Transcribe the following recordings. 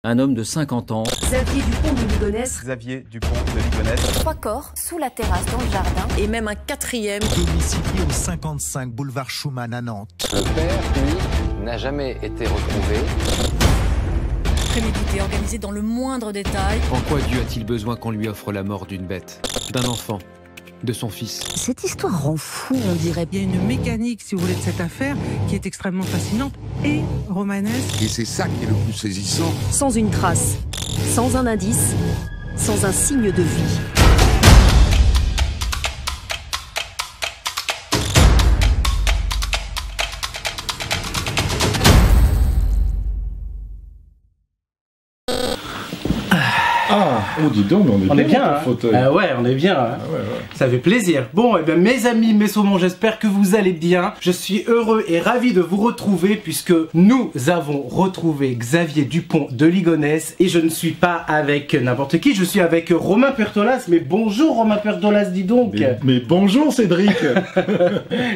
un homme de 50 ans. Xavier Dupont de Ligonnès. Xavier Dupont de Ligonnès. 3 corps sous la terrasse dans le jardin. Et même un 4e. Domicilié au 55 boulevard Schumann à Nantes. Le père, lui, n'a jamais été retrouvé. Prémédité, organisé dans le moindre détail. En quoi Dieu a-t-il besoin qu'on lui offre la mort d'une bête, d'un enfant, de son fils? Cette histoire rend fou, on dirait. Il y a une mécanique, si vous voulez, de cette affaire qui est extrêmement fascinante et romanesque. Et c'est ça qui est le plus saisissant. Sans une trace, sans un indice, sans un signe de vie. Ah, oh dis donc, mais on est bien hein. Fauteuil. Ouais, on est bien. Hein. Ouais. Ça fait plaisir. Bon, et bien mes amis, mes saumons, j'espère que vous allez bien. Je suis heureux et ravi de vous retrouver puisque nous avons retrouvé Xavier Dupont de Ligonnès et je ne suis pas avec n'importe qui, je suis avec Romain Pertolas. Mais bonjour Romain Pertolas, dis donc. Mais bonjour Cédric.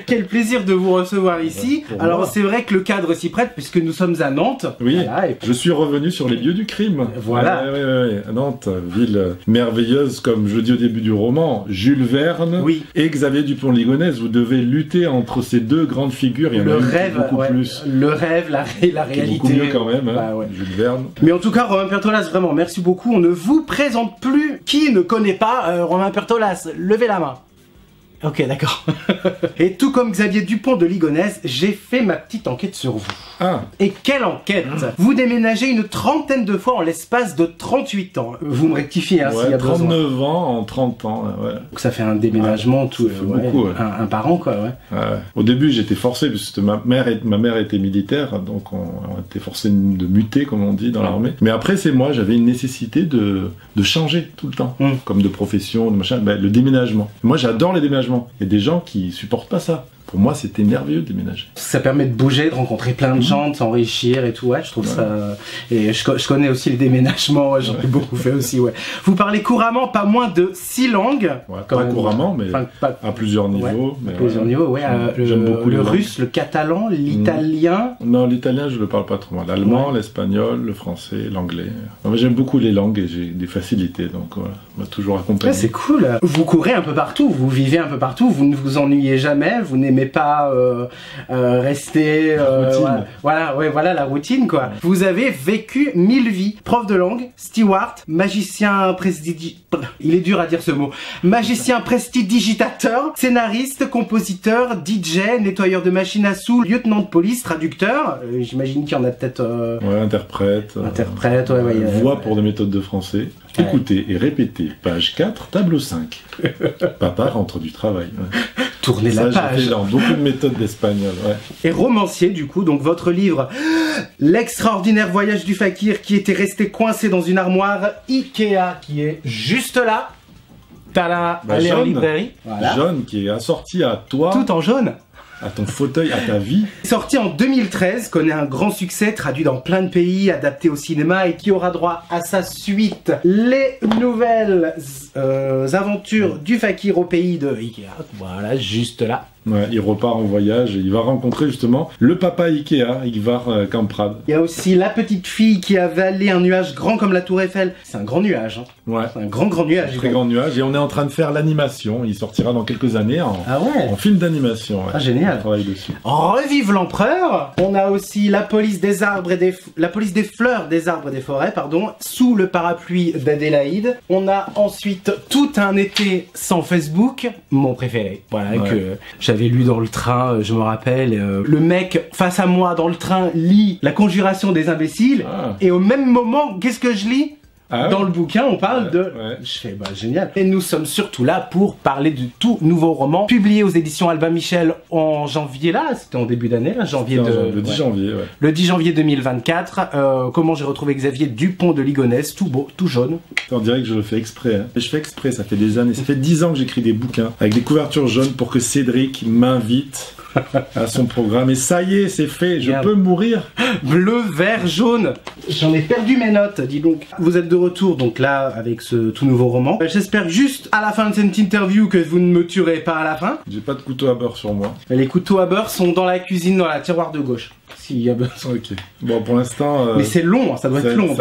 Quel plaisir de vous recevoir ici. Alors c'est vrai que le cadre s'y prête puisque nous sommes à Nantes. Oui, voilà, et puis... je suis revenu sur les lieux du crime. Voilà. Ouais. Nantes, ville merveilleuse, comme je dis au début du roman, Jules Verne et Xavier Dupont de Ligonnès. Vous devez lutter entre ces deux grandes figures. Il y en le a rêve, beaucoup plus. Le rêve, la réalité. Beaucoup mieux quand même, hein, Jules Verne. Mais en tout cas, Romain Pertolas, vraiment, merci beaucoup. On ne vous présente plus. Qui ne connaît pas Romain Pertolas? Levez la main. Ok, d'accord. Et tout comme Xavier Dupont de Ligonnès, j'ai fait ma petite enquête sur vous. Ah. Et quelle enquête! Vous déménagez une trentaine de fois en l'espace de 38 ans. Vous me rectifiez, hein, s'il y a besoin. 39 ans en 30 ans, ouais. Donc ça fait un déménagement tout, beaucoup, un par an, quoi, ouais. Au début, j'étais forcé, puisque ma mère était militaire, donc on était forcé de muter, comme on dit, dans l'armée. Mais après, j'avais une nécessité de changer tout le temps, comme de profession, de machin, le déménagement. Moi, j'adore les déménagements. Il y a des gens qui supportent pas ça. Pour moi, c'était merveilleux de déménager. Ça permet de bouger, de rencontrer plein de gens, de s'enrichir et tout, ouais, je trouve ça... Et je connais aussi les déménagements, ouais, j'en ai beaucoup fait aussi, ouais. Vous parlez couramment pas moins de 6 langues. Ouais, pas couramment, mais à plusieurs niveaux. À plusieurs niveaux, ouais. J'aime beaucoup le russe, le catalan, l'italien... Non, l'italien, je le parle pas trop mal. L'allemand, l'espagnol, le français, l'anglais. J'aime beaucoup les langues et j'ai des facilités, donc voilà, on m'a toujours accompagné. Ouais, c'est cool. Vous courez un peu partout, vous vivez un peu partout, vous ne vous ennuyez jamais, vous n'aimez pas rester voilà la routine quoi. Ouais. Vous avez vécu 1000 vies, prof de langue, steward, magicien il est dur à dire ce mot, magicien prestidigitateur, scénariste, compositeur, DJ, nettoyeur de machines à sous, lieutenant de police, traducteur, j'imagine qu'il y en a peut-être interprète, voix pour des méthodes de français. Écoutez et répétez, page 4, tableau 5. Papa rentre du travail. Ouais. Tournez la page. J'ai fait dans beaucoup de méthodes d'espagnol. Ouais. Et romancier, du coup, donc votre livre, L'extraordinaire voyage du fakir qui était resté coincé dans une armoire Ikea qui est juste là. T'as allez en librairie. Voilà. Jaune qui est assorti à toi. Tout en jaune. À ton fauteuil, à ta vie. Sorti en 2013, connaît un grand succès, traduit dans plein de pays, adapté au cinéma et qui aura droit à sa suite. Les nouvelles aventures du fakir au pays de Ikea. Voilà, juste là. Ouais, il repart en voyage et il va rencontrer justement le papa Ikea, Ingvar Kamprad. Il y a aussi la petite fille qui a avalé un nuage grand comme la tour Eiffel. C'est un grand nuage. Hein. Ouais. C'est un grand nuage. Un très grand nuage et on est en train de faire l'animation. Il sortira dans quelques années en film d'animation. Ouais. Ah génial. On travaille dessus. Revive l'empereur. On a aussi la police des arbres et la police des fleurs, des arbres et des forêts, pardon, sous le parapluie d'Adélaïde. On a ensuite Tout un été sans Facebook, mon préféré. Voilà que j'avais lu dans le train, je me rappelle, le mec face à moi dans le train lit La conjuration des imbéciles et au même moment, qu'est-ce que je lis? Dans le bouquin, on parle de... Je fais, génial. Et nous sommes surtout là pour parler du tout nouveau roman, publié aux éditions Albin Michel en janvier, là, c'était en début d'année, là, le 10 janvier, Le 10 janvier 2024, comment j'ai retrouvé Xavier Dupont de Ligonnès, tout beau, tout jaune. On dirait que je le fais exprès, hein. Je fais exprès, ça fait des années, ça fait 10 ans que j'écris des bouquins, avec des couvertures jaunes pour que Cédric m'invite à son programme. Et ça y est, c'est fait, je peux mourir. Bleu, vert, jaune. J'en ai perdu mes notes, dis donc. Vous êtes de retour, donc là, avec ce tout nouveau roman. J'espère juste à la fin de cette interview que vous ne me tuerez pas à la fin. J'ai pas de couteau à beurre sur moi. Les couteaux à beurre sont dans la cuisine, dans la tiroir de gauche. s'il y a besoin. Ok. Bon, pour l'instant... Mais c'est long, ça doit être long.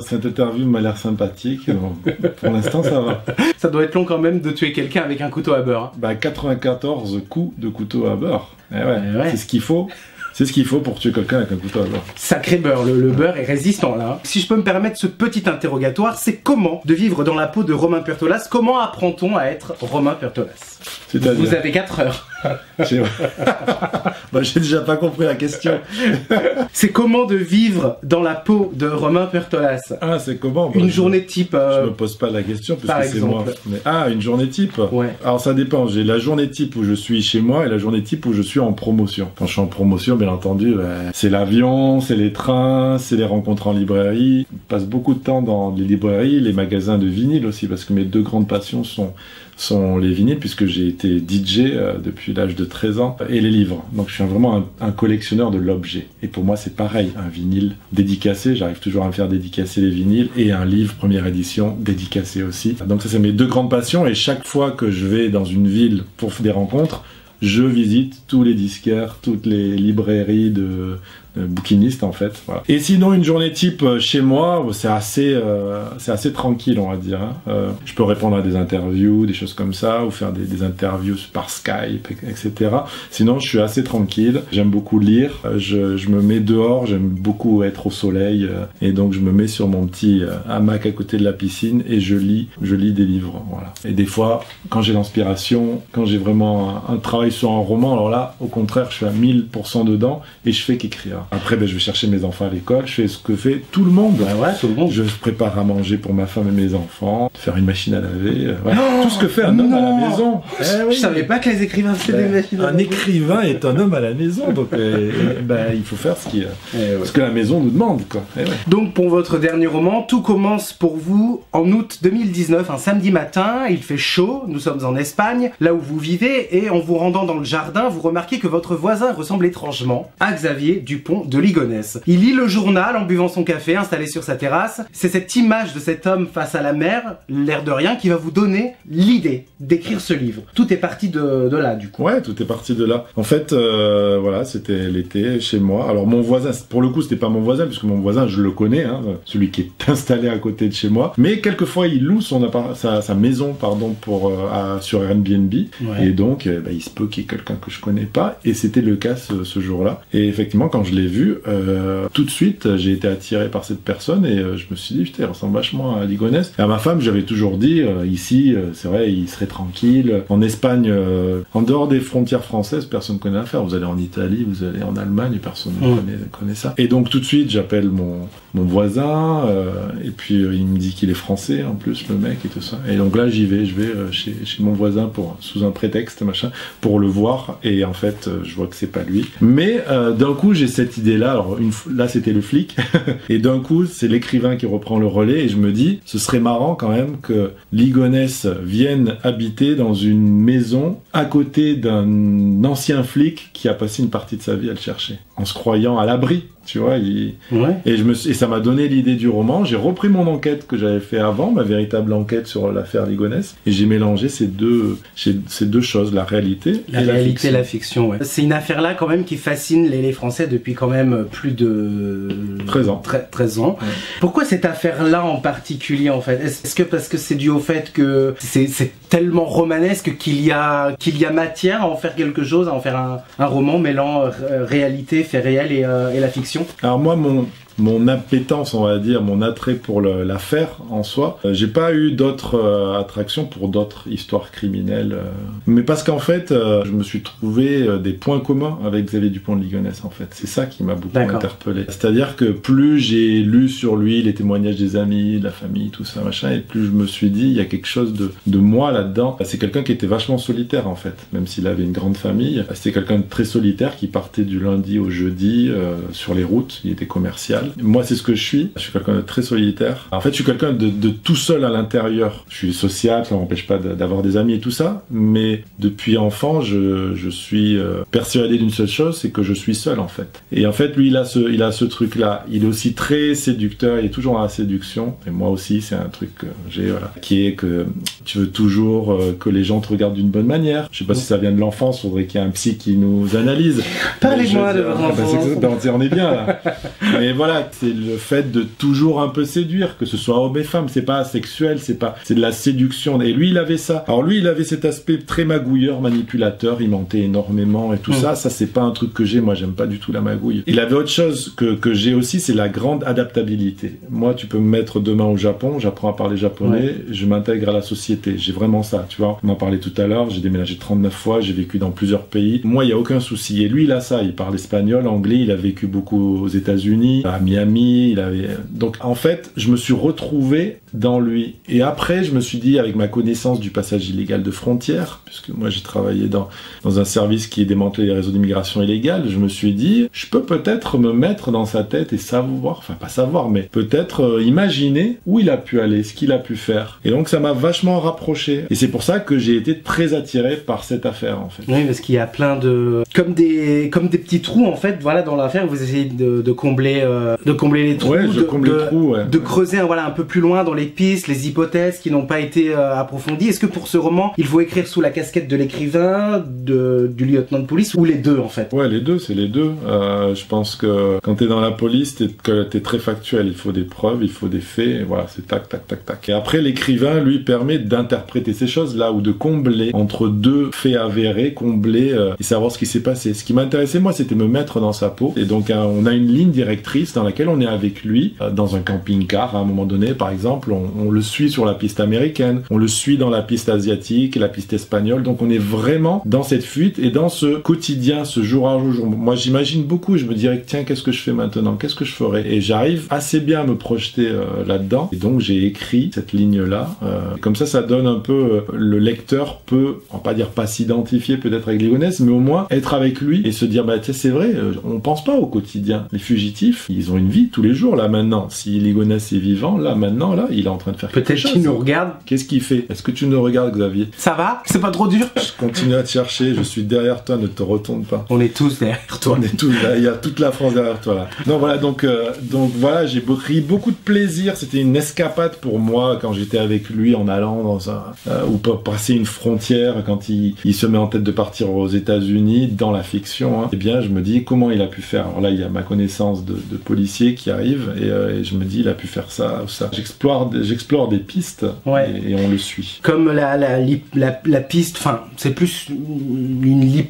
Cette interview m'a l'air sympathique. Donc, pour l'instant, ça va. Ça doit être long quand même de tuer quelqu'un avec un couteau à beurre. Hein. Bah, 94 coups de couteau à beurre. Ouais. C'est ce qu'il faut. C'est ce qu'il faut pour tuer quelqu'un avec un couteau à beurre. Sacré beurre, le beurre est résistant là. Si je peux me permettre ce petit interrogatoire, c'est comment de vivre dans la peau de Romain Purtolas? Comment apprend-on à être Romain Purtolas? Vous avez 4 heures. Bah, j'ai déjà pas compris la question. C'est comment de vivre dans la peau de Romain Purtolas? Ah, c'est comment? Bah, une journée type. Je me pose pas la question parce que c'est moi. Mais, une journée type. Ouais. Alors ça dépend. J'ai la journée type où je suis chez moi et la journée type où je suis en promotion. Quand je suis en promotion, bien entendu, c'est l'avion, c'est les trains, c'est les rencontres en librairie. Je passe beaucoup de temps dans les librairies, les magasins de vinyle aussi, parce que mes 2 grandes passions sont les vinyles, puisque j'ai été DJ depuis l'âge de 13 ans, et les livres. Donc je suis vraiment un collectionneur de l'objet. Et pour moi, c'est pareil. Un vinyle dédicacé, j'arrive toujours à me faire dédicacer les vinyles, et un livre première édition dédicacé aussi. Donc ça, c'est mes 2 grandes passions, et chaque fois que je vais dans une ville pour des rencontres, je visite tous les disquaires, toutes les librairies de bouquinistes en fait. Voilà. Et sinon, une journée type chez moi, c'est assez tranquille, on va dire. Hein. Je peux répondre à des interviews, des choses comme ça, ou faire des interviews par Skype, etc. Sinon, je suis assez tranquille. J'aime beaucoup lire. Je me mets dehors. J'aime beaucoup être au soleil. Et donc, je me mets sur mon petit hamac à côté de la piscine et je lis des livres. Voilà. Et des fois, quand j'ai l'inspiration, quand j'ai vraiment un travail sur un roman, alors là, au contraire, je suis à 1000% dedans et je fais qu'écrire. Après, je vais chercher mes enfants à l'école, je fais ce que fait tout le monde. Tout le monde. Je prépare à manger pour ma femme et mes enfants, faire une machine à laver, tout ce que fait un homme à la maison. Je savais pas que les écrivains faisaient des machines à laver. Un écrivain est un homme à la maison, donc il faut faire ce que la maison nous demande. Quoi. Donc pour votre dernier roman, tout commence pour vous en août 2019, un samedi matin, il fait chaud, nous sommes en Espagne, là où vous vivez, et en vous rendant dans le jardin, vous remarquez que votre voisin ressemble étrangement à Xavier Dupont de Ligonnès. Il lit le journal en buvant son café installé sur sa terrasse. C'est cette image de cet homme face à la mer, l'air de rien, qui va vous donner l'idée d'écrire ce livre. Tout est parti de là, du coup. Ouais, tout est parti de là. En fait, voilà, c'était l'été chez moi. Alors mon voisin, pour le coup, c'était pas mon voisin, puisque mon voisin, je le connais, hein, celui qui est installé à côté de chez moi. Mais quelquefois, il loue sa maison, sur Airbnb. Ouais. Et donc, il se peut qu'il y ait quelqu'un que je connais pas. Et c'était le cas ce jour-là. Et effectivement, quand je l'ai vu, tout de suite, j'ai été attiré par cette personne et je me suis dit, putain, il ressemble vachement à Ligonnès. Et à ma femme, j'avais toujours dit, ici, c'est vrai, il serait tranquille. En Espagne, en dehors des frontières françaises, personne ne connaît l'affaire. Vous allez en Italie, vous allez en Allemagne, personne ne connaît ça. Et donc, tout de suite, j'appelle mon voisin, et puis il me dit qu'il est français, en plus, le mec et tout ça. Et donc là, je vais chez mon voisin sous un prétexte, pour le voir. Et en fait, je vois que c'est pas lui. Mais d'un coup, j'ai cette idée-là. Alors là, c'était le flic. Et d'un coup, c'est l'écrivain qui reprend le relais. Et je me dis, ce serait marrant quand même que Ligonnès vienne habiter dans une maison à côté d'un ancien flic qui a passé une partie de sa vie à le chercher, en se croyant à l'abri. Tu vois, et ça m'a donné l'idée du roman. J'ai repris mon enquête que j'avais fait avant, ma véritable enquête sur l'affaire Ligonnès, et j'ai mélangé ces deux choses, la réalité et la fiction. Ouais. C'est une affaire-là quand même qui fascine les Français depuis quand même plus de 13 ans. 13 ans. Ouais. Pourquoi cette affaire-là en particulier en fait? Est-ce que parce que c'est dû au fait que c'est tellement romanesque qu'il y a matière à en faire quelque chose, à en faire un roman mêlant réalité, fait réel et la fiction? Alors moi, mon appétence, on va dire, mon attrait pour l'affaire en soi, j'ai pas eu d'autres attractions pour d'autres histoires criminelles. Mais parce qu'en fait, je me suis trouvé des points communs avec Xavier Dupont de Ligonnès, en fait. C'est ça qui m'a beaucoup interpellé. C'est-à-dire que plus j'ai lu sur lui, les témoignages des amis, de la famille, tout ça, machin, et plus je me suis dit, il y a quelque chose de moi là-dedans. C'est quelqu'un qui était vachement solitaire, en fait. Même s'il avait une grande famille, c'était quelqu'un de très solitaire qui partait du lundi au jeudi sur les routes. Il était commercial. Moi, c'est ce que je suis. Je suis quelqu'un de très solitaire. En fait, je suis quelqu'un de tout seul à l'intérieur. Je suis sociable, ça m'empêche pas d'avoir des amis et tout ça. Mais depuis enfant, je suis persuadé d'une seule chose, c'est que je suis seul, en fait. Et en fait, lui, il a ce truc-là. Il est aussi très séducteur. Il est toujours dans la séduction. Et moi aussi, c'est un truc que j'ai, voilà, qui est que tu veux toujours que les gens te regardent d'une bonne manière. Je sais pas si ça vient de l'enfance. Faudrait qu'il y ait un psy qui nous analyse. Parlez-moi de votre enfance. On est bien là. Mais voilà, c'est le fait de toujours un peu séduire, que ce soit homme et femme. C'est pas sexuel, c'est de la séduction. Et lui, il avait ça. Alors lui, il avait cet aspect très magouilleur, manipulateur. Il mentait énormément et tout ça. Ça, c'est pas un truc que j'ai. Moi, j'aime pas du tout la magouille. Il avait autre chose que j'ai aussi, c'est la grande adaptabilité. Moi, tu peux me mettre demain au Japon, j'apprends à parler japonais, je m'intègre à la société. J'ai vraiment ça, tu vois. On en parlait tout à l'heure, j'ai déménagé 39 fois, j'ai vécu dans plusieurs pays. Moi, il y a aucun souci. Et lui, il a ça. Il parle espagnol, anglais, il a vécu beaucoup aux États-Unis, à Miami, donc en fait, je me suis retrouvé dans lui. Et après, je me suis dit, avec ma connaissance du passage illégal de frontières, puisque moi j'ai travaillé dans un service qui démantelait les réseaux d'immigration illégale, je me suis dit, je peux peut-être me mettre dans sa tête et savoir, enfin pas savoir, mais peut-être imaginer où il a pu aller, ce qu'il a pu faire. Et donc ça m'a vachement rapproché. Et c'est pour ça que j'ai été très attiré par cette affaire, en fait. Oui, parce qu'il y a plein de... Comme des petits trous, en fait, voilà, dans l'affaire, vous essayez de combler les trous, de creuser un peu plus loin dans les pistes, les hypothèses qui n'ont pas été approfondies. Est-ce que pour ce roman, il faut écrire sous la casquette de l'écrivain, du lieutenant de police, ou les deux, en fait? Ouais, les deux, c'est les deux. Je pense que quand t'es dans la police, t'es très factuel. Il faut des preuves, il faut des faits, et voilà, c'est tac, tac, tac, tac. Et après, l'écrivain, lui, permet d'interpréter ces choses-là, ou de combler entre deux faits avérés, combler et savoir ce qui s'est passé. Ce qui m'intéressait, moi, c'était me mettre dans sa peau. Et donc, on a une ligne directrice dans laquelle on est avec lui, dans un camping-car, à un moment donné, par exemple, on le suit sur la piste américaine, on le suit dans la piste asiatique, la piste espagnole. Donc, on est vraiment dans cette fuite et dans ce quotidien, ce jour à jour. Moi, j'imagine beaucoup. Je me dirais, tiens, qu'est-ce que je fais maintenant? Qu'est-ce que je ferais? Et j'arrive assez bien à me projeter là-dedans. Et donc, j'ai écrit cette ligne-là. Comme ça donne un peu... le lecteur peut, on va pas dire pas s'identifier peut-être avec Ligonès, mais au moins être avec lui et se dire, bah, tu sais, c'est vrai, on pense pas au quotidien. Les fugitifs, ils ont une vie tous les jours, là, maintenant. Si Ligonès est vivant, là, maintenant, là, il est en train de faire quelque chose. Peut-être qu'il nous regarde. Qu'est-ce qu'il fait? Est-ce que tu nous regardes, Xavier? Ça va? C'est pas trop dur? Je continue à te chercher, je suis derrière toi, ne te retourne pas. On est tous derrière toi. On est tous là, il y a toute la France derrière toi, là. Non, voilà, donc voilà, j'ai pris beaucoup de plaisir. C'était une escapade pour moi quand j'étais avec lui en allant dans ou passer une frontière, quand il se met en tête de partir aux États-Unis dans la fiction, hein. Eh bien, je me dis comment il a pu faire. Alors là, il y a ma connaissance de policier qui arrive et je me dis, il a pu faire ça ou ça. J'explore des pistes et on le suit. Comme la piste, enfin, c'est plus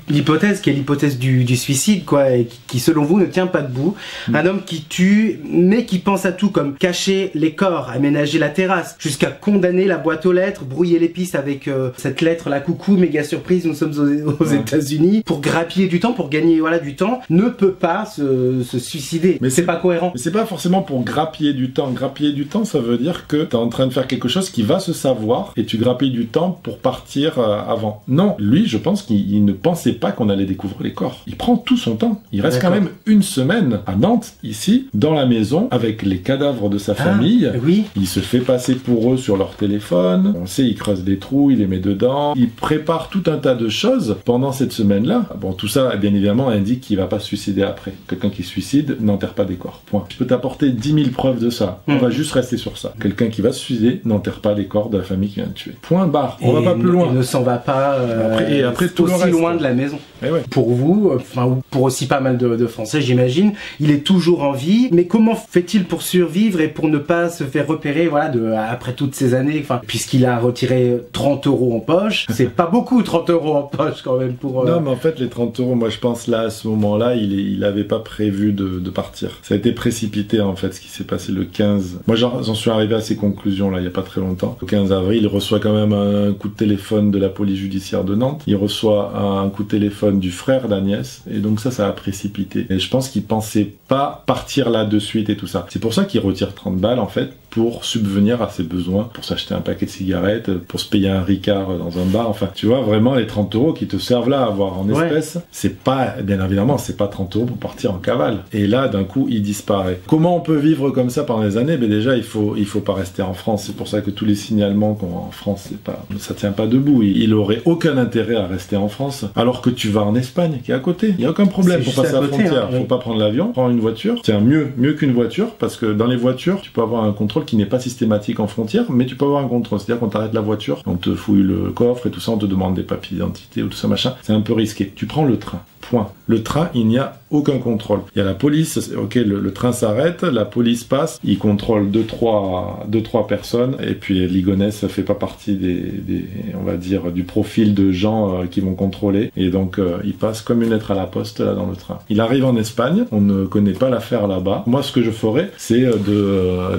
l'hypothèse qui est l'hypothèse du suicide, quoi, et qui selon vous ne tient pas debout. Un homme qui tue, mais qui pense à tout, comme cacher les corps, aménager la terrasse, jusqu'à condamner la boîte aux lettres, brouiller les pistes avec cette lettre, la coucou, méga surprise, nous sommes aux États-Unis, pour grappiller du temps, pour gagner du temps, ne peut pas se suicider. Mais c'est pas cohérent. Mais c'est pas forcément pour grappiller du temps. Grappiller du temps, ça veut dire que t'es en train de faire quelque chose qui va se savoir et tu grappilles du temps pour partir avant. Non, lui, je pense qu'il ne pensait pas qu'on allait découvrir les corps. Il prend tout son temps. Il reste quand même une semaine à Nantes, ici, dans la maison, avec les cadavres de sa famille. Oui. Il se fait passer pour eux sur leur téléphone. On sait, il creuse des trous, il les met dedans. Il prépare tout un tas de choses pendant cette semaine-là. Bon, tout ça, bien évidemment, indique qu'il va pas se suicider après. Quelqu'un qui se suicide n'enterre pas des corps. Point. Je peux t'apporter 10 000 preuves de ça. On va juste rester sur ça. Quelqu'un qui va se suicider n'enterre pas les corps de la famille qui vient de tuer. Point barre. On va pas plus loin. Il ne s'en va pas après tout aussi le reste, loin de la maison. Ouais. Pour vous, enfin pour aussi pas mal de Français, j'imagine, il est toujours en vie. Mais comment fait-il pour survivre et pour ne pas se faire repérer, après toutes ces années, puisqu'il a retiré 30 € en poche. C'est pas beaucoup, 30 € en poche quand même pour... Non, mais en fait, les 30 €, moi je pense là, à ce moment-là, il avait pas prévu de partir. Ça a été précipité en fait, ce qui s'est passé le 15. Moi j'en suis arrivé à ces conclusions là, il y a pas très longtemps. Le 15 avril, il reçoit quand même un coup de téléphone de la police judiciaire de Nantes. Il reçoit un coup de téléphone du frère d'Agnès. Et donc ça a précipité. Et je pense qu'il pensait pas partir là de suite et tout ça. C'est pour ça qu'il retire 30 balles en fait. pour subvenir à ses besoins, pour s'acheter un paquet de cigarettes, pour se payer un Ricard dans un bar, enfin, tu vois, vraiment les 30 € qui te servent là à avoir en espèces, c'est pas, bien évidemment, c'est pas 30 € pour partir en cavale. Et là, d'un coup, il disparaît. Comment on peut vivre comme ça pendant des années? Ben déjà, il faut pas rester en France. C'est pour ça que tous les signalements qu'on a en France, ça tient pas debout. Il aurait aucun intérêt à rester en France, alors que tu vas en Espagne, qui est à côté. Il y a aucun problème pour passer la frontière. Faut pas prendre l'avion, prends une voiture. C'est mieux qu'une voiture, parce que dans les voitures, tu peux avoir un contrôle qui n'est pas systématique en frontière, mais tu peux avoir un contrôle. C'est-à-dire qu'on t'arrête la voiture, on te fouille le coffre et tout ça, on te demande des papiers d'identité ou tout ça machin. C'est un peu risqué. Tu prends le train. Point. Le train, il n'y a aucun contrôle. Il y a la police, ok, le train s'arrête, la police passe, il contrôle 2-3 personnes, et puis Ligonnès, ça fait pas partie on va dire, du profil de gens qui vont contrôler, et donc il passe comme une lettre à la poste là dans le train. Il arrive en Espagne, on ne connaît pas l'affaire là-bas. Moi, ce que je ferais, c'est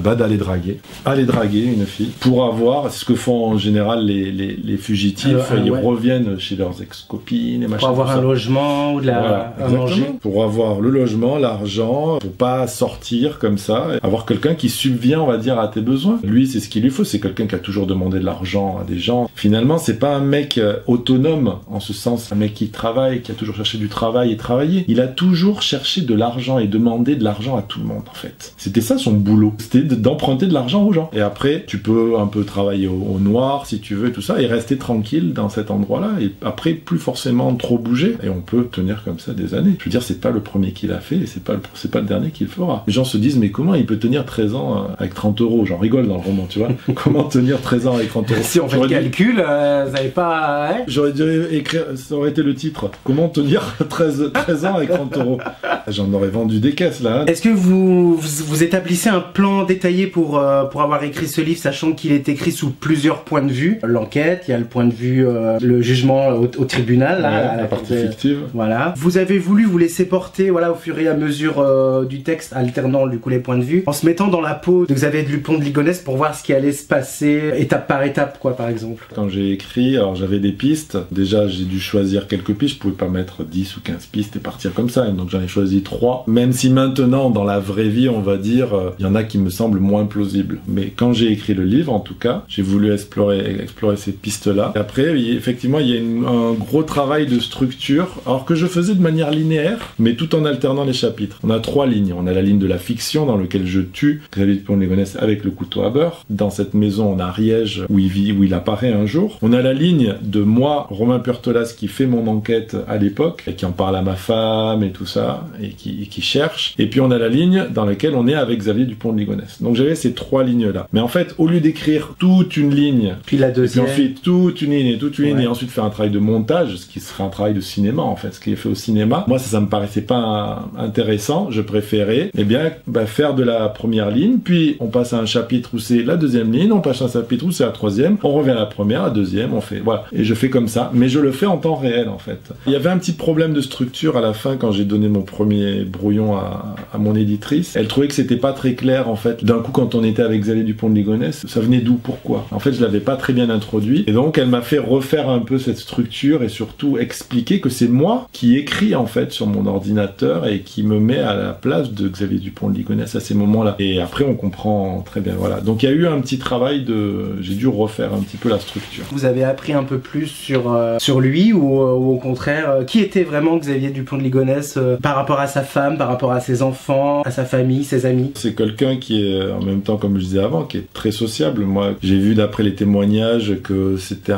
d'aller draguer. Aller draguer une fille, pour avoir, c'est ce que font en général les fugitifs, ils reviennent chez leurs ex-copines, et machin. Pour avoir un logement, ou de à manger. Pour avoir le logement, l'argent, pour pas sortir comme ça, avoir quelqu'un qui subvient, on va dire, à tes besoins. Lui, c'est ce qu'il lui faut, c'est quelqu'un qui a toujours demandé de l'argent à des gens. Finalement, c'est pas un mec autonome, en ce sens, un mec qui travaille, qui a toujours cherché du travail et travaillé. Il a toujours cherché de l'argent et demandé de l'argent à tout le monde, en fait. C'était ça son boulot. C'était d'emprunter de l'argent aux gens. Et après, tu peux un peu travailler au noir, si tu veux, et tout ça, et rester tranquille dans cet endroit-là, et après, plus forcément trop bouger, et on peut tenir comme ça des années. Je veux dire, c'est pas le premier qu'il a fait, et c'est pas le dernier qu'il fera. Les gens se disent, mais comment il peut tenir 13 ans avec 30 €? J'en rigole dans le roman, tu vois. Comment tenir 13 ans avec 30 €? Si on fait le calcul, vous n'avez pas... Hein, j'aurais dû écrire, ça aurait été le titre. Comment tenir 13 ans avec 30 €? J'en aurais vendu des caisses, là. Hein. Est-ce que vous établissez un plan détaillé pour avoir écrit ce livre, sachant qu'il est écrit sous plusieurs points de vue? L'enquête, il y a le point de vue, le jugement au tribunal, là, la partie fictive. Voilà. Vous avez voulu vous laisser porter, voilà, au fur et à mesure du texte, alternant du coup les points de vue, en se mettant dans la peau de Xavier Dupont de Ligonnès pour voir ce qui allait se passer étape par étape, quoi, par exemple. Quand j'ai écrit, alors j'avais des pistes. Déjà, j'ai dû choisir quelques pistes. Je pouvais pas mettre 10 ou 15 pistes et partir comme ça. Et donc j'en ai choisi 3. Même si maintenant, dans la vraie vie, on va dire, il y en a qui me semblent moins plausibles. Mais quand j'ai écrit le livre, en tout cas, j'ai voulu explorer ces pistes-là. Et après, effectivement, il y a un gros travail de structure, alors que je faisais de manière linéaire, mais tout en alternant les chapitres. On a 3 lignes. On a la ligne de la fiction, dans laquelle je tue Xavier Dupont de Ligonnès avec le couteau à beurre. Dans cette maison en Ariège, où il apparaît un jour. On a la ligne de moi, Romain Puertolas, qui fait mon enquête à l'époque, et qui en parle à ma femme et tout ça, et qui cherche. Et puis on a la ligne dans laquelle on est avec Xavier Dupont de Ligonnès. Donc j'avais ces 3 lignes-là. Mais en fait, au lieu d'écrire toute une ligne, puis la deuxième, et puis ensuite toute une ligne et toute une ligne, et ensuite faire un travail de montage, ce qui serait un travail de cinéma, en fait, ce qui est fait au cinéma, moi ça me paraissait pas intéressant. Je préférais, faire de la première ligne, puis on passe à un chapitre où c'est la deuxième ligne, on passe à un chapitre où c'est la troisième, on revient à la première, à la deuxième, on fait, voilà. Et je fais comme ça, mais je le fais en temps réel, en fait. Il y avait un petit problème de structure à la fin quand j'ai donné mon premier brouillon à mon éditrice. Elle trouvait que c'était pas très clair, en fait. D'un coup, quand on était avec Xavier Dupont de Ligonnès, ça venait d'où, pourquoi? En fait, je l'avais pas très bien introduit, et donc elle m'a fait refaire un peu cette structure et surtout expliquer que c'est moi qui écris, en fait, sur mon ordinateur et qui me met à la place de Xavier Dupont de Ligonnès à ces moments-là. Et après, on comprend très bien, voilà. Donc il y a eu un petit travail j'ai dû refaire un petit peu la structure. Vous avez appris un peu plus sur lui ou au contraire, qui était vraiment Xavier Dupont de Ligonnès par rapport à sa femme, par rapport à ses enfants, à sa famille, ses amis? C'est quelqu'un qui est, en même temps, comme je disais avant, qui est très sociable. Moi, j'ai vu d'après les témoignages que c'était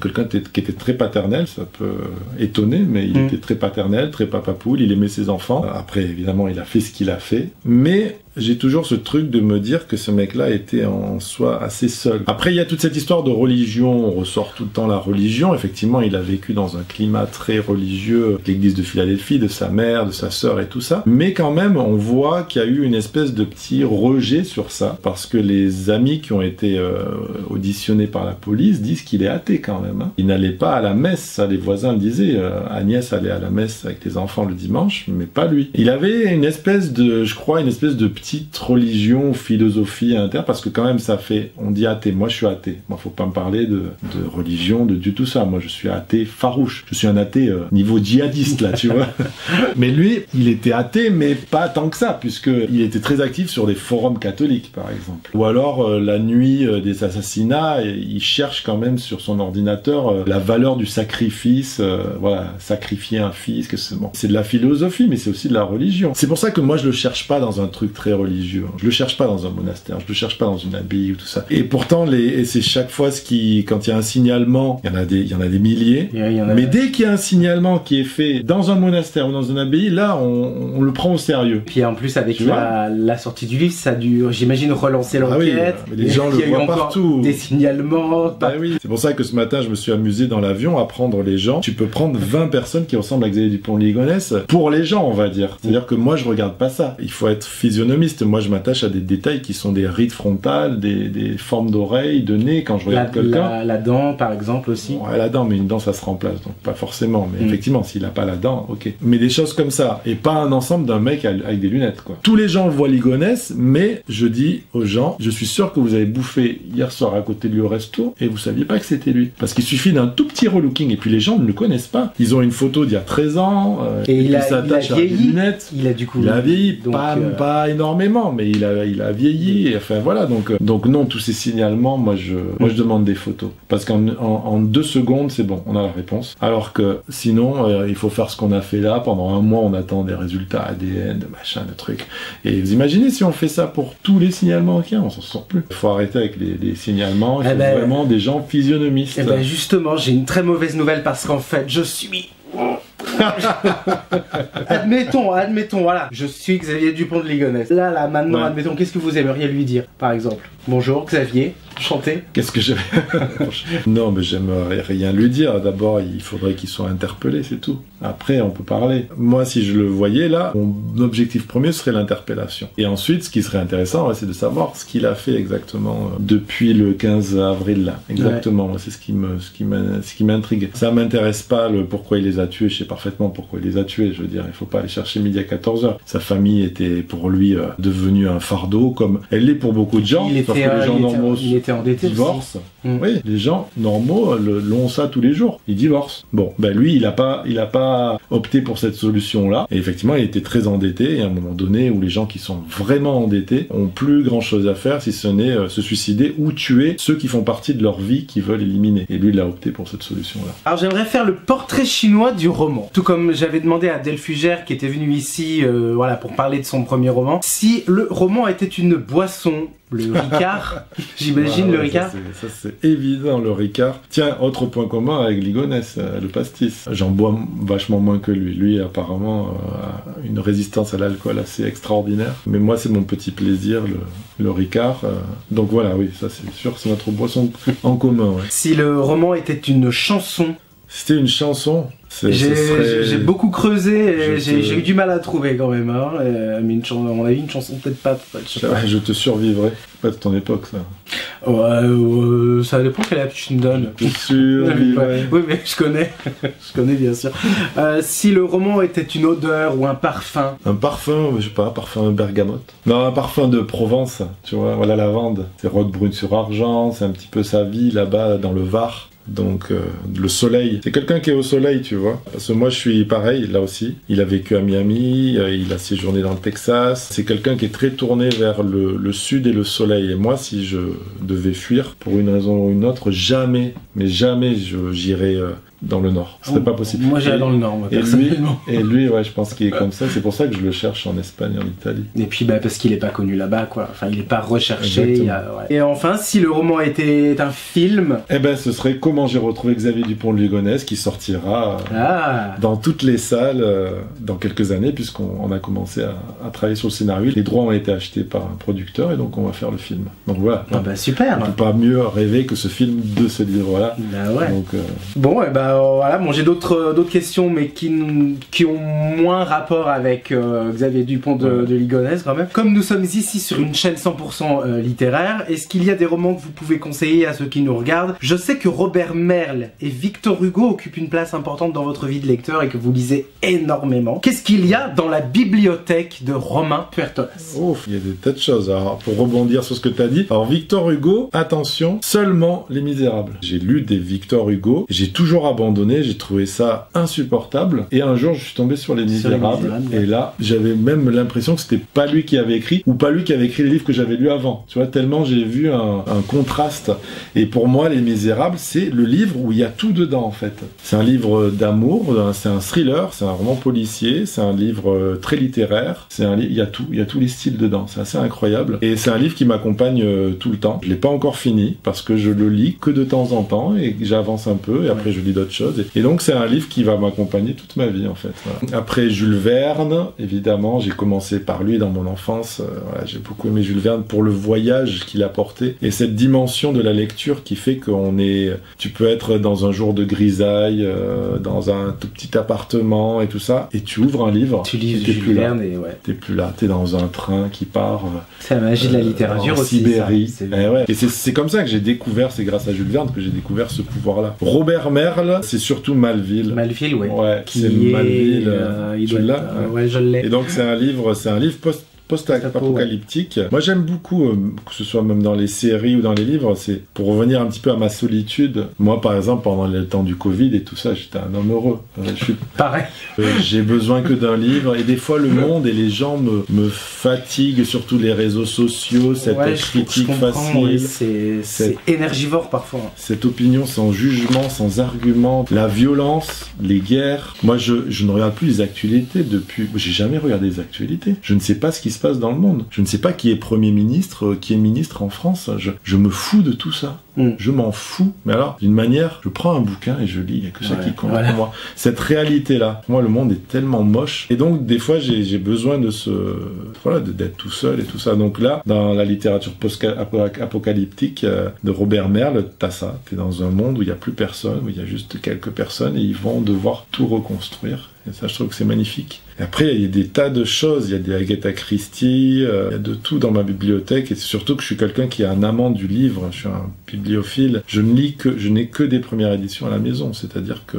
quelqu'un qui était très paternel. Ça peut étonner, mais il était très paternel, très papapoule, il aimait ses enfants. Après, évidemment, il a fait ce qu'il a fait. Mais j'ai toujours ce truc de me dire que ce mec-là était en soi assez seul. Après, il y a toute cette histoire de religion, on ressort tout le temps la religion. Effectivement, il a vécu dans un climat très religieux, l'église de Philadelphie, de sa mère, de sa sœur et tout ça. Mais quand même, on voit qu'il y a eu une espèce de petit rejet sur ça, parce que les amis qui ont été auditionnés par la police disent qu'il est athée quand même. Hein. Il n'allait pas à la messe, ça, les voisins le disaient. Agnès allait à la messe avec les enfants le dimanche, mais pas lui. Il avait une espèce de, je crois, une espèce de petit petite religion ou philosophie à l'intérieur, parce que quand même ça fait, on dit athée, moi je suis athée, moi faut pas me parler de religion, de Dieu, tout ça, moi je suis athée farouche, je suis un athée niveau djihadiste là, tu vois. Mais lui, il était athée, mais pas tant que ça, puisqu'il était très actif sur des forums catholiques par exemple. Ou alors la nuit des assassinats, il cherche quand même sur son ordinateur la valeur du sacrifice, voilà, sacrifier un fils, que c'est bon. C'est de la philosophie, mais c'est aussi de la religion. C'est pour ça que moi je le cherche pas dans un truc très religieux. Je le cherche pas dans un monastère, je le cherche pas dans une abbaye ou tout ça. Et pourtant, c'est chaque fois quand il y a un signalement, il y en a des milliers. Mais dès qu'il y a un signalement qui est fait dans un monastère ou dans une abbaye, là, on le prend au sérieux. Puis en plus, avec la sortie du livre, ça a dû, j'imagine, relancer l'enquête. Ah oui, les gens le voient partout. Des signalements. Bah oui. C'est pour ça que ce matin, je me suis amusé dans l'avion à prendre les gens. Tu peux prendre 20 personnes qui ressemblent à Xavier Dupont de Ligonnès pour les gens, on va dire. C'est-à-dire que moi, je regarde pas ça. Il faut être physionomiste. Moi, je m'attache à des détails qui sont des rides frontales, des formes d'oreilles, de nez quand je regarde quelqu'un. La dent, par exemple, aussi. Ouais, la dent, mais une dent, ça se remplace, donc pas forcément. Mais effectivement, s'il a pas la dent, ok. Mais des choses comme ça, et pas un ensemble d'un mec avec des lunettes, quoi. Tous les gens voient Ligonnès, mais je dis aux gens, je suis sûr que vous avez bouffé hier soir à côté de lui au resto, et vous saviez pas que c'était lui. Parce qu'il suffit d'un tout petit relooking, et puis les gens ne le connaissent pas. Ils ont une photo d'il y a 13 ans, et il s'attache à des lunettes. Il a du coup... Il a vieilli, donc, pas énormément, mais il a vieilli, enfin voilà, donc non, tous ces signalements, moi je demande des photos. Parce qu'en 2 secondes, c'est bon, on a la réponse. Alors que sinon, il faut faire ce qu'on a fait là, pendant un mois, on attend des résultats ADN, de machin, de trucs. Et vous imaginez si on fait ça pour tous les signalements qu'il y a, on s'en sort plus. Il faut arrêter avec les signalements, il faut vraiment des gens physionomistes. Et ben justement, j'ai une très mauvaise nouvelle parce qu'en fait, je suis... admettons, voilà, je suis Xavier Dupont de Ligonnès. Là, maintenant, admettons, qu'est-ce que vous aimeriez lui dire, par exemple? Bonjour, Xavier, chanter. Qu'est-ce que j'aime? Non, mais j'aimerais rien lui dire. D'abord, il faudrait qu'il soit interpellé, c'est tout. Après, on peut parler. Moi, si je le voyais là, mon objectif premier serait l'interpellation. Et ensuite, ce qui serait intéressant, c'est de savoir ce qu'il a fait exactement depuis le 15 avril là. Exactement. Moi, c'est ce qui m'intrigue. Ça m'intéresse pas le pourquoi il les a tués. Je sais parfaitement pourquoi il les a tués. Je veux dire, il faut pas aller chercher midi à 14h. Sa famille était pour lui devenue un fardeau, comme elle l'est pour beaucoup de gens. Il était endetté divorce. Oui, les gens normaux l'ont ça tous les jours. Ils divorcent. Bon, ben lui, il a pas opté pour cette solution-là. Et effectivement, il était très endetté. Et à un moment donné, où les gens qui sont vraiment endettés ont plus grand-chose à faire, si ce n'est se suicider ou tuer ceux qui font partie de leur vie qu'ils veulent éliminer. Et lui, il a opté pour cette solution-là. Alors, j'aimerais faire le portrait chinois du roman. Tout comme j'avais demandé à Del Fugère, qui était venu ici, voilà, pour parler de son premier roman, si le roman était une boisson. Le Ricard, j'imagine le Ricard. Ça c'est évident, le Ricard. Tiens, autre point commun avec Ligonnès, le pastis. J'en bois vachement moins que lui. Lui apparemment a une résistance à l'alcool assez extraordinaire. Mais moi c'est mon petit plaisir, le Ricard. Donc voilà, oui, ça c'est sûr, c'est notre boisson en commun. Ouais. Si le roman était une chanson. C'était une chanson. J'ai beaucoup creusé et j'ai eu du mal à trouver quand même. Hein. Mais à mon avis, une chanson peut-être pas. Je te survivrai. Pas de ton époque, ça. Ouais, ça dépend quelle app tu me donnes. Je te survivrai. Oui, mais je connais bien sûr. Si le roman était une odeur ou un parfum. Un parfum, je sais pas, un parfum bergamote. Non, un parfum de Provence, tu vois, voilà, lavande. C'est Roque Brune sur Argent, c'est un petit peu sa vie là-bas dans le Var. Donc le soleil, c'est quelqu'un qui est au soleil, tu vois. Parce que moi je suis pareil, là aussi. Il a vécu à Miami, il a séjourné dans le Texas. C'est quelqu'un qui est très tourné vers le sud et le soleil. Et moi, si je devais fuir pour une raison ou une autre, jamais, mais jamais j'irais dans le nord. Ce serait pas possible. Moi j'irais dans le nord, moi, personnellement. Et lui, ouais, je pense qu'il est comme ça. C'est pour ça que je le cherche en Espagne, en Italie. Et puis parce qu'il est pas connu là-bas, quoi. Enfin, il est pas recherché. Et enfin, si le roman était un film... Eh ben, ce serait Comment j'ai retrouvé Xavier Dupont de Ligonnès, qui sortira dans toutes les salles dans quelques années, puisqu'on a commencé à travailler sur le scénario. Les droits ont été achetés par un producteur, et donc on va faire le film. Donc voilà. Ah bah super. On peut pas mieux rêver que ce film de ce livre-là. Bah ouais. Donc, bon, et bah Voilà, bon, j'ai d'autres questions, mais qui ont moins rapport avec Xavier Dupont de Ligonnès quand même. Comme nous sommes ici sur une chaîne 100% littéraire, est-ce qu'il y a des romans que vous pouvez conseiller à ceux qui nous regardent? Je sais que Robert Merle et Victor Hugo occupent une place importante dans votre vie de lecteur et que vous lisez énormément. Qu'est-ce qu'il y a dans la bibliothèque de Romain Puertolas? Ouf, il y a des tas de choses. Alors, pour rebondir sur ce que tu as dit, alors Victor Hugo, attention, seulement Les Misérables. J'ai lu des Victor Hugo, j'ai toujours abandonné, j'ai trouvé ça insupportable. Et un jour, je suis tombé sur Les Misérables, et là, j'avais même l'impression que c'était pas lui qui avait écrit, ou pas lui qui avait écrit les livres que j'avais lus avant. Tu vois, tellement j'ai vu un contraste. Et pour moi, Les Misérables, c'est le livre où il y a tout dedans, en fait. C'est un livre d'amour, c'est un thriller, c'est un roman policier, c'est un livre très littéraire, il y a tous les styles dedans, c'est assez incroyable. Et c'est un livre qui m'accompagne tout le temps. Je l'ai pas encore fini, parce que je le lis que de temps en temps, et j'avance un peu, et après je lis d'autres choses. Et donc c'est un livre qui va m'accompagner toute ma vie, en fait. Voilà. Après Jules Verne, évidemment, j'ai commencé par lui dans mon enfance. Voilà, j'ai beaucoup aimé Jules Verne pour le voyage qu'il a porté, et cette dimension de la lecture qui fait tu peux être dans un jour de grisaille, dans un tout petit appartement et tout ça, et tu ouvres un livre, tu lis Jules Verne et t'es plus là, t'es dans un train qui part. C'est la magie de la littérature en aussi. Sibérie. Et c'est comme ça que j'ai découvert, c'est grâce à Jules Verne que j'ai découvert ce pouvoir-là. Robert Merle, c'est surtout Maleville. Maleville, ouais. Ouais, c'est Maleville. Tu l'as? Ouais, je l'ai. Et donc c'est un livre post-apocalyptique. Moi j'aime beaucoup, que ce soit même dans les séries ou dans les livres, c'est pour revenir un petit peu à ma solitude. Moi par exemple, pendant le temps du Covid et tout ça, j'étais un homme heureux. Pareil. J'ai besoin que d'un livre, et des fois le monde et les gens me fatiguent, surtout les réseaux sociaux, cette critique facile. Oui, c'est énergivore parfois. Cette opinion sans jugement, sans argument, la violence, les guerres. Moi je ne regarde plus les actualités depuis... J'ai jamais regardé les actualités. Je ne sais pas ce qui se passe dans le monde. Je ne sais pas qui est Premier ministre, qui est ministre en France. Je me fous de tout ça. Je m'en fous. Mais alors, d'une manière, je prends un bouquin et je lis. Il n'y a que ça qui compte pour moi. Cette réalité-là, pour moi, le monde est tellement moche. Et donc, des fois, j'ai besoin d'être tout seul et tout ça. Donc là, dans la littérature post-apocalyptique de Robert Merle, t'as ça. T'es dans un monde où il n'y a plus personne, où il y a juste quelques personnes, et ils vont devoir tout reconstruire. Et ça, je trouve que c'est magnifique. Et après, il y a des tas de choses. Il y a des Agatha Christie, il y a de tout dans ma bibliothèque. Et c'est surtout que je suis quelqu'un qui est un amant du livre. Je suis un bibliophile. Je n'ai que des premières éditions à la maison. C'est-à-dire que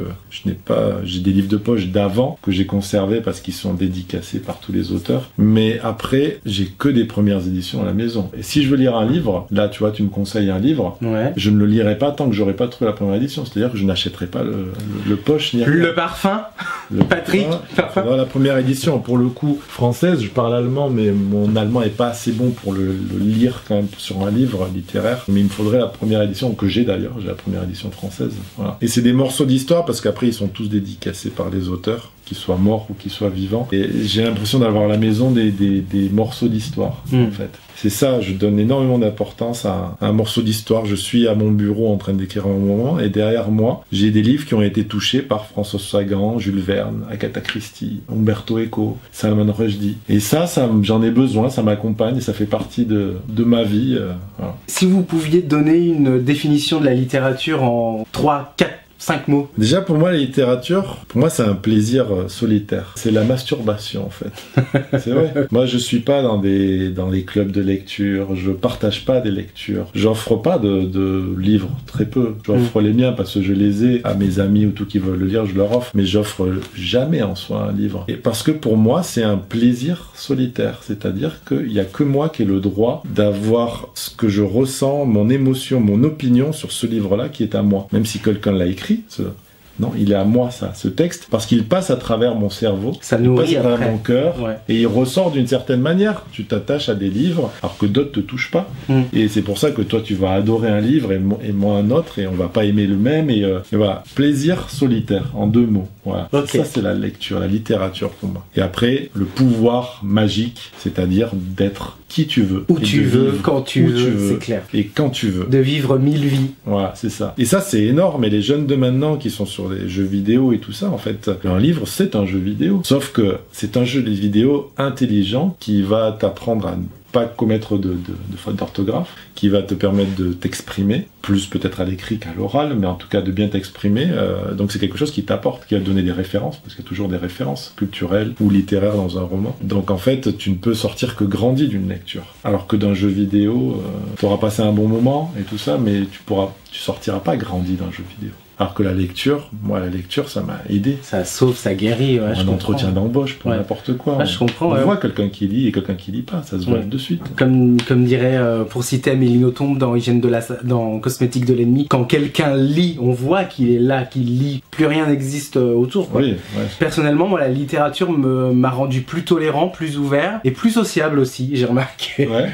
j'ai des livres de poche d'avant que j'ai conservés parce qu'ils sont dédicacés par tous les auteurs. Mais après, j'ai que des premières éditions à la maison. Et si je veux lire un livre, là, tu vois, tu me conseilles un livre, je ne le lirai pas tant que j'aurai pas trouvé la première édition. C'est-à-dire que je n'achèterai pas le poche ni rien. Le parfum. Patrick, parfum. Dans la première édition, pour le coup, française, je parle allemand, mais mon allemand est pas assez bon pour le lire quand même sur un livre littéraire. Mais il me faudrait la première édition, que j'ai d'ailleurs, j'ai la première édition française. Voilà. Et c'est des morceaux d'histoire, parce qu'après, ils sont tous dédicacés par les auteurs, qu'ils soient morts ou qu'ils soient vivants. Et j'ai l'impression d'avoir à la maison des morceaux d'histoire, en fait. C'est ça, je donne énormément d'importance à un morceau d'histoire. Je suis à mon bureau en train d'écrire un moment, et derrière moi, j'ai des livres qui ont été touchés par François Sagan, Jules Verne, Agatha Christie, Umberto Eco, Salman Rushdie. Et ça j'en ai besoin, ça m'accompagne, et ça fait partie de ma vie. Voilà. Si vous pouviez donner une définition de la littérature en 3, 4, 5 mots. Déjà, pour moi, la littérature, c'est un plaisir solitaire. C'est la masturbation, en fait. C'est vrai. Moi, je suis pas dans les clubs de lecture. Je partage pas des lectures. J'offre pas de livres, très peu. J'offre les miens parce que je les ai à mes amis ou tout qui veulent le lire, je leur offre. Mais j'offre jamais en soi un livre. Et parce que pour moi, c'est un plaisir solitaire. C'est-à-dire qu'il y a que moi qui ai le droit d'avoir ce que je ressens, mon émotion, mon opinion sur ce livre-là qui est à moi. Même si quelqu'un l'a écrit, non, il est à moi, ce texte, parce qu'il passe à travers mon cerveau, il passe à travers mon cœur, et il ressort d'une certaine manière. Tu t'attaches à des livres, alors que d'autres te touchent pas. Et c'est pour ça que toi, tu vas adorer un livre, et moi un autre, et on va pas aimer le même, et voilà. Plaisir solitaire, en 2 mots. Voilà. Ça, c'est la lecture, la littérature pour moi. Et après, le pouvoir magique, c'est-à-dire d'être qui tu veux. Où tu veux, quand tu veux, c'est clair. Et quand tu veux. De vivre 1000 vies. Voilà, c'est ça. Et ça, c'est énorme. Et les jeunes de maintenant qui sont sur des jeux vidéo et tout ça, en fait, un livre, c'est un jeu vidéo. Sauf que c'est un jeu vidéo intelligent qui va t'apprendre à pas commettre de faute d'orthographe, qui va te permettre de t'exprimer, plus peut-être à l'écrit qu'à l'oral, mais en tout cas de bien t'exprimer. Donc c'est quelque chose qui t'apporte, qui va te donner des références, parce qu'il y a toujours des références culturelles ou littéraires dans un roman. Donc en fait, tu ne peux sortir que grandi d'une lecture. Alors que d'un jeu vidéo, tu auras passé un bon moment et tout ça, mais tu sortiras pas grandi d'un jeu vidéo. Alors que la lecture, moi, ça m'a aidé. Ça sauve, ça guérit. Ouais, un entretien d'embauche pour n'importe quoi. Ouais, je comprends. On voit quelqu'un qui lit et quelqu'un qui lit pas, ça se voit de suite. Comme dirait, pour citer Amélie Nothomb dans Cosmétique de l'ennemi, quand quelqu'un lit, on voit qu'il est là, qu'il lit, plus rien n'existe autour. Quoi. Oui, Personnellement, moi, la littérature m'a rendu plus tolérant, plus ouvert et plus sociable aussi, j'ai remarqué. Ouais.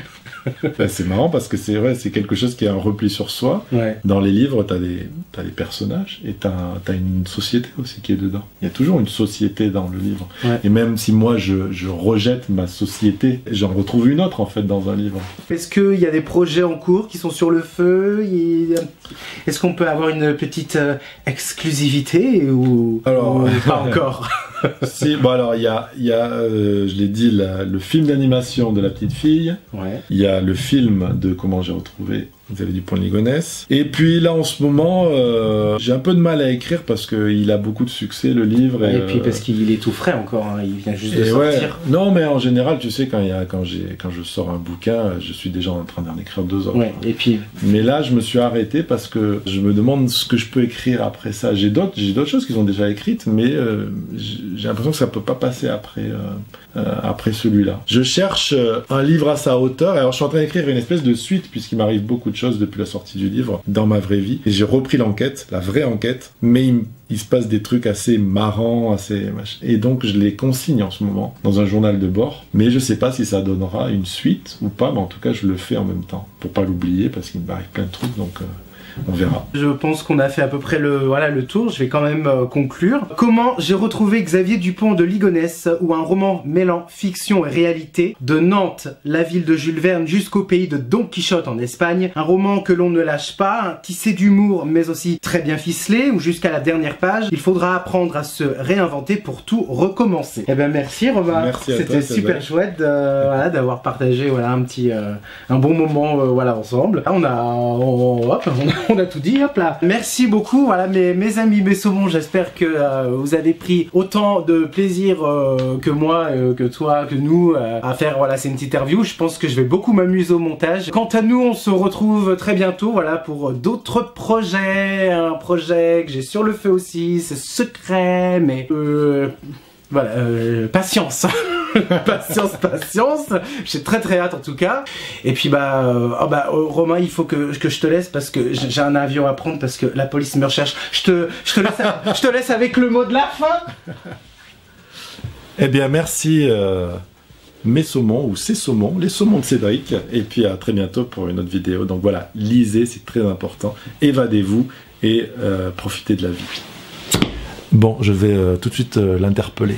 Ben, c'est marrant parce que c'est vrai, c'est quelque chose qui est un repli sur soi. Ouais. Dans les livres, t'as des personnages et t'as une société aussi qui est dedans. Il y a toujours une société dans le livre. Ouais. Et même si moi je rejette ma société, j'en retrouve une autre en fait dans un livre. Est-ce qu'il y a des projets en cours qui sont sur le feu? Est-ce qu'on peut avoir une petite exclusivité ou pas encore? Si, bon alors il y a je l'ai dit, le film d'animation de la petite fille. Ouais. Il y a le film de Comment j'ai retrouvé Xavier Dupont de Ligonnès. Et puis là en ce moment, j'ai un peu de mal à écrire parce qu'il a beaucoup de succès le livre. Et puis parce qu'il est tout frais encore, hein. Il vient juste de sortir. Ouais. Non mais en général, tu sais, quand je sors un bouquin, je suis déjà en train d'en écrire 2 autres. Ouais. Et puis. Mais là je me suis arrêté parce que je me demande ce que je peux écrire après ça. J'ai d'autres choses qui sont déjà écrites, mais j'ai l'impression que ça peut pas passer après celui-là. Je cherche un livre à sa hauteur. Alors je suis en train d'écrire une espèce de suite puisqu'il m'arrive beaucoup de choses depuis la sortie du livre dans ma vraie vie. Et j'ai repris l'enquête, la vraie enquête, mais il se passe des trucs assez marrants, et donc je les consigne en ce moment dans un journal de bord. Mais je sais pas si ça donnera une suite ou pas, mais en tout cas je le fais en même temps pour pas l'oublier parce qu'il m'arrive plein de trucs, donc on verra. Je pense qu'on a fait à peu près le tour. Je vais quand même conclure. Comment j'ai retrouvé Xavier Dupont de Ligonnès, ou un roman mêlant fiction et réalité, de Nantes, la ville de Jules Verne, jusqu'au pays de Don Quichotte en Espagne. Un roman que l'on ne lâche pas, un tissé d'humour mais aussi très bien ficelé, où jusqu'à la dernière page, il faudra apprendre à se réinventer pour tout recommencer. Eh ben merci Romain. Merci à toi. C'était super chouette d'avoir partagé un bon moment ensemble. On a tout dit, hop là. Merci beaucoup, mes amis, mes saumons, j'espère que vous avez pris autant de plaisir que moi, que toi, que nous, à faire cette petite interview. Je pense que je vais beaucoup m'amuser au montage. Quant à nous, on se retrouve très bientôt, pour d'autres projets, un projet que j'ai sur le feu aussi, c'est secret, mais patience. patience, j'ai très hâte en tout cas. Et puis Romain, il faut que je te laisse parce que j'ai un avion à prendre parce que la police me recherche. Je te laisse avec le mot de la fin. Eh bien merci mes saumons ou ces saumons, les saumons de Cédric, et puis à très bientôt pour une autre vidéo. Donc voilà, lisez, c'est très important, évadez-vous et profitez de la vie. Bon, je vais tout de suite l'interpeller.